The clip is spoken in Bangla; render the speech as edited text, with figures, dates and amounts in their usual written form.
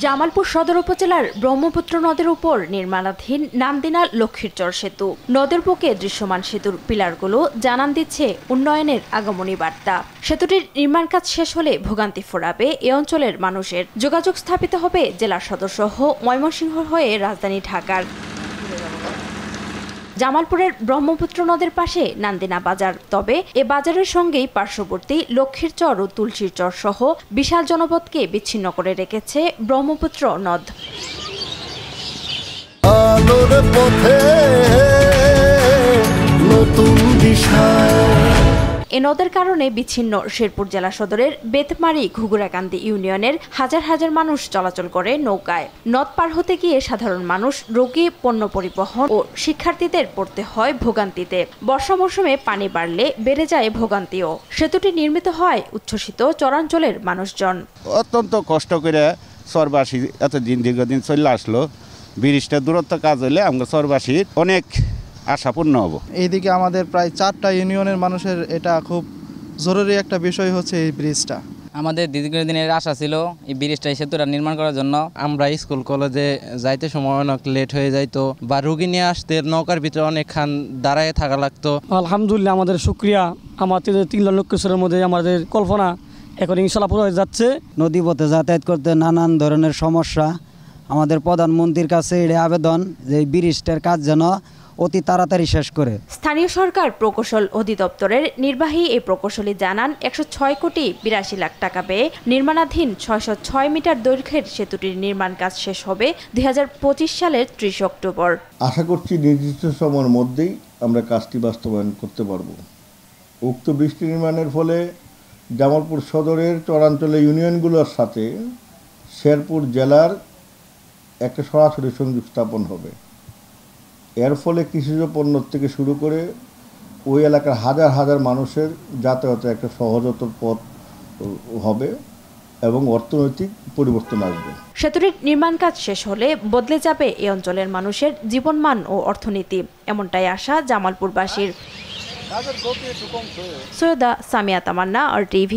জামালপুর সদর উপজেলার ব্রহ্মপুত্র নদের উপর নির্মাণাধীন নান্দিনা লক্ষ্মীরচর সেতু। নদের বুকে দৃশ্যমান সেতুর পিলারগুলো জানান দিচ্ছে উন্নয়নের আগমনী বার্তা। সেতুটির নির্মাণ কাজ শেষ হলে ভোগান্তি ফোরাবে এ অঞ্চলের মানুষের। যোগাযোগ স্থাপিত হবে জেলা সদর সহ ময়মনসিংহ হয়ে রাজধানী ঢাকার। জামালপুরের ব্রহ্মপুত্র নদের পাশে নান্দিনা বাজার। তবে এ বাজারের সঙ্গেই পার্শ্ববর্তী লক্ষ্মীরচর ও তুলসীরচর সহ বিশাল জনপদকে বিচ্ছিন্ন করে রেখেছে ব্রহ্মপুত্র নদ। আলোর পথে নতুন দিশা। এ নদের কারণে বিচ্ছিন্ন শেরপুর জেলা সদরের বেতমারি ঘুঘুরাকান্দি ইউনিয়নের হাজার হাজার মানুষ চলাচল করে নৌকায়। নদ পার হতে গিয়ে সাধারণ মানুষ, রোগী, পণ্য পরিবহন ও শিক্ষার্থীদের পড়তে হয় ভোগান্তিতে। বর্ষা মৌসুমে পানি বাড়লে বেড়ে যায় ভোগান্তিও। সেতুটি নির্মিত হয় উচ্ছ্বসিত চরাঞ্চলের মানুষজন। অত্যন্ত কষ্ট করে চরবাসী এতদিন দীর্ঘদিন চলে আসলো। ব্রিজটা দূরত্ব কাজ হলে আমরা চরবাসীর অনেক আশাপূর্ণ হব। এইদিকে আমাদের প্রায় 4টা ইউনিয়নের মানুষের এটা খুব জরুরি একটা বিষয় হচ্ছে এই ব্রিজটা। আমাদের দীর্ঘদিনের আশা ছিল এই ব্রিজটা, সেতুটা নির্মাণ করার জন্য। আমরা স্কুল কলেজে যাইতে সময় অনেক লেট হয়ে যাইতো, বা রুগী নিয়ে আসতে নৌকার ভিতরে অনেকক্ষণ দাঁড়ায় থাকা লাগতো। আলহামদুলিল্লাহ, আমাদের শুকরিয়া। আমাদের 3 লক্ষের মধ্যে আমাদের কল্পনা এখন ইনশাল্লাহ পুরো হয়ে যাচ্ছে। নদীপথে যাতায়াত করতে নানান ধরনের সমস্যা। আমাদের প্রধানমন্ত্রীর কাছে এটা আবেদন যে এই ব্রিজটার কাজ যেন অতি তাড়াতাড়ি শেষ করে। স্থানীয় সরকার প্রকৌশল অধিদপ্তরের নির্বাহী এই প্রকৌশলী জানান 106 কোটি 82 লাখ টাকা ব্যয়ে নির্মাণাধীন 606 মিটার দৈর্ঘ্যের সেতুটির নির্মাণ কাজ শেষ হবে 2025 সালের 30 অক্টোবর। আশা করছি নির্দিষ্ট সময়ের মধ্যেই আমরা কাজটি বাস্তবায়ন করতে পারব। উক্ত ব্রিজটি নির্মাণের ফলে জামালপুর সদরের চরাঞ্চলের ইউনিয়নগুলোর সাথে শেরপুর জেলার একটা সরাসরি সংযোগ স্থাপন হবে। এর ফলে কৃষিজ পণ্য থেকে শুরু করে ওই এলাকার হাজার হাজার মানুষের যাতায়াতের একটা সহজতর পথ হবে এবং অর্থনৈতিক পরিবর্তন আসবে। সেতুটির নির্মাণ কাজ শেষ হলে বদলে যাবে এই অঞ্চলের মানুষের জীবনমান ও অর্থনীতি, এমনটাই আশা জামালপুরবাসীর। সৈয়দা সামিয়া তামান্না, RTV।